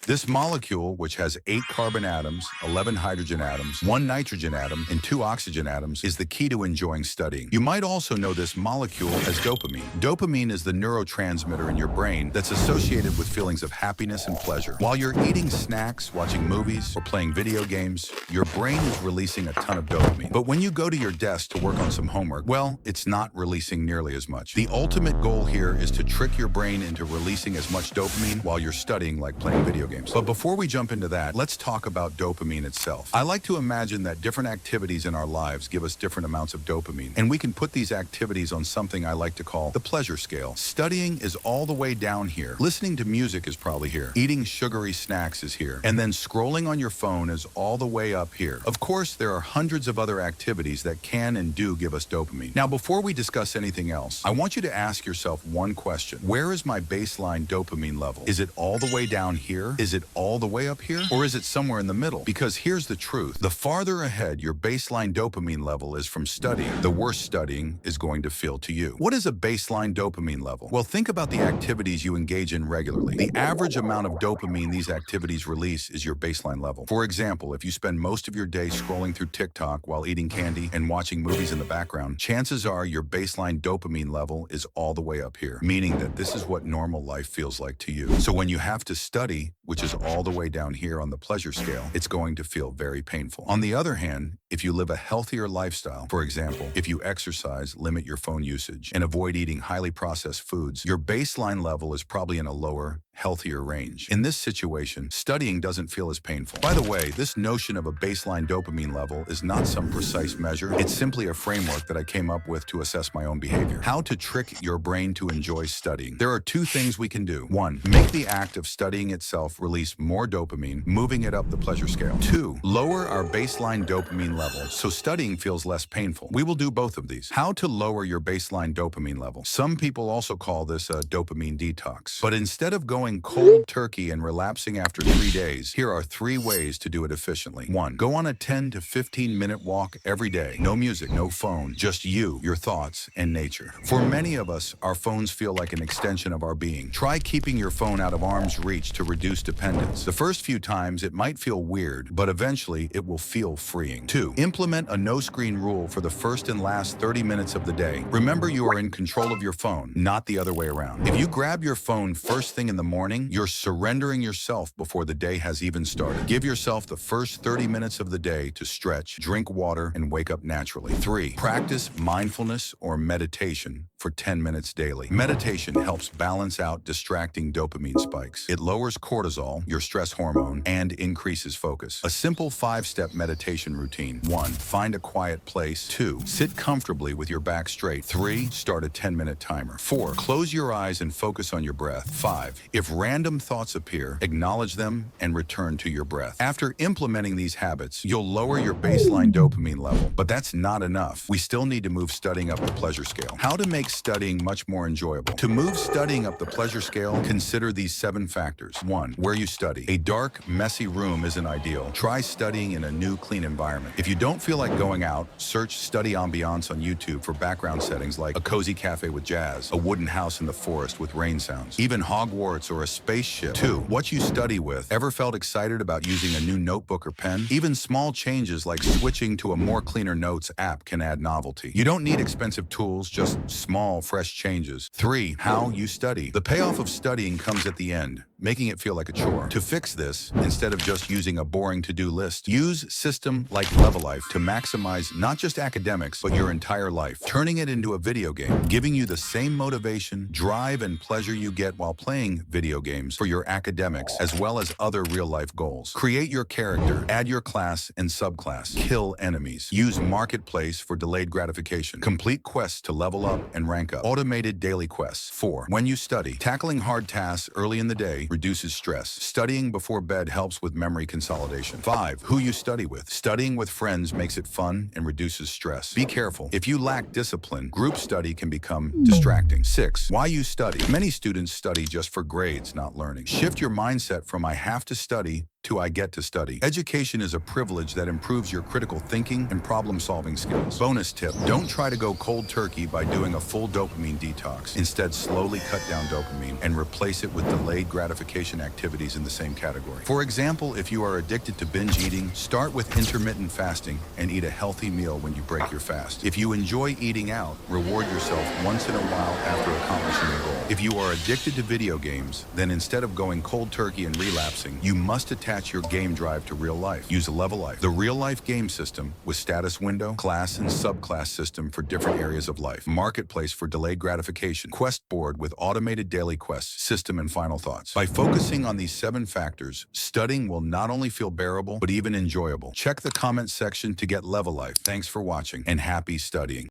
This molecule, which has 8 carbon atoms, 11 hydrogen atoms, 1 nitrogen atom, and 2 oxygen atoms, is the key to enjoying studying. You might also know this molecule as dopamine. Dopamine is the neurotransmitter in your brain that's associated with feelings of happiness and pleasure. While you're eating snacks, watching movies, or playing video games, your brain is releasing a ton of dopamine. But when you go to your desk to work on some homework, well, it's not releasing nearly as much. The ultimate goal here is to trick your brain into releasing as much dopamine while you're studying, like playing video games. But before we jump into that, let's talk about dopamine itself. I like to imagine that different activities in our lives give us different amounts of dopamine, and we can put these activities on something I like to call the pleasure scale. Studying is all the way down here. Listening to music is probably here. Eating sugary snacks is here. And then scrolling on your phone is all the way up here. Of course, there are hundreds of other activities that can and do give us dopamine. Now, before we discuss anything else, I want you to ask yourself one question. Where is my baseline dopamine level? Is it all the way down here? Is it all the way up here? Or is it somewhere in the middle? Because here's the truth. The farther ahead your baseline dopamine level is from studying, the worse studying is going to feel to you. What is a baseline dopamine level? Well, think about the activities you engage in regularly. The average amount of dopamine these activities release is your baseline level. For example, if you spend most of your day scrolling through TikTok while eating candy and watching movies in the background, chances are your baseline dopamine level is all the way up here, meaning that this is what normal life feels like to you. So when you have to study, which is all the way down here on the pleasure scale, it's going to feel very painful. On the other hand, if you live a healthier lifestyle, for example, if you exercise, limit your phone usage, and avoid eating highly processed foods, your baseline level is probably in a lower, healthier range. In this situation, studying doesn't feel as painful. By the way, this notion of a baseline dopamine level is not some precise measure. It's simply a framework that I came up with to assess my own behavior. How to trick your brain to enjoy studying. There are 2 things we can do. 1, make the act of studying itself release more dopamine, moving it up the pleasure scale. 2, lower our baseline dopamine level so studying feels less painful. We will do both of these. How to lower your baseline dopamine level. Some people also call this a dopamine detox. But instead of going cold turkey and relapsing after 3 days, here are 3 ways to do it efficiently. 1, go on a 10 to 15 minute walk every day. No music, no phone, just you, your thoughts, and nature. For many of us, our phones feel like an extension of our being. Try keeping your phone out of arm's reach to reduce dependence. The first few times, it might feel weird, but eventually it will feel freeing. 2, implement a no-screen rule for the first and last 30 minutes of the day. Remember, you are in control of your phone, not the other way around. If you grab your phone first thing in the morning, you're surrendering yourself before the day has even started. Give yourself the first 30 minutes of the day to stretch, drink water, and wake up naturally. 3, practice mindfulness or meditation for 10 minutes daily. Meditation helps balance out distracting dopamine spikes. It lowers cortisol, your stress hormone, and increases focus. A simple 5-step meditation routine. 1, find a quiet place. 2, sit comfortably with your back straight. 3, start a 10-minute timer. 4, close your eyes and focus on your breath. 5, if random thoughts appear, acknowledge them and return to your breath. After implementing these habits, you'll lower your baseline dopamine level. But that's not enough. We still need to move studying up the pleasure scale. How to make studying much more enjoyable. To move studying up the pleasure scale, consider these 7 factors. 1, where you study. A dark, messy room isn't ideal. Try studying in a new, clean environment. If you don't feel like going out, search study ambiance on YouTube for background settings like a cozy cafe with jazz, a wooden house in the forest with rain sounds, even Hogwarts or a spaceship. 2, what you study with. Ever felt excited about using a new notebook or pen? Even small changes like switching to a more cleaner notes app can add novelty. You don't need expensive tools, just small, fresh changes. 3, how you study. The payoff of studying comes at the end, making it feel like a chore. To fix this, instead of just using a boring to-do list, use system like LeveLife to maximize not just academics, but your entire life, turning it into a video game, giving you the same motivation, drive, and pleasure you get while playing video games for your academics, as well as other real-life goals. Create your character, add your class and subclass, kill enemies, use Marketplace for delayed gratification, complete quests to level up and rank up, automated daily quests. 4, when you study, tackling hard tasks early in the day reduces stress. Studying before bed helps with memory consolidation. 5, who you study with. Studying with friends makes it fun and reduces stress. Be careful. If you lack discipline, group study can become distracting. 6, why you study. Many students study just for grades, not learning. Shift your mindset from "I have to study" to I get to study. Education is a privilege that improves your critical thinking and problem-solving skills. Bonus tip, don't try to go cold turkey by doing a full dopamine detox. Instead, slowly cut down dopamine and replace it with delayed gratification activities in the same category. For example, if you are addicted to binge eating, start with intermittent fasting and eat a healthy meal when you break your fast. If you enjoy eating out, reward yourself once in a while after accomplishing a goal. If you are addicted to video games, then instead of going cold turkey and relapsing, you must attach your game drive to real life. Use LeveLife, the real-life game system with status window, class, and subclass system for different areas of life. Marketplace for delayed gratification. Quest board with automated daily quests, system, and final thoughts. By focusing on these 7 factors, studying will not only feel bearable, but even enjoyable. Check the comments section to get LeveLife. Thanks for watching, and happy studying.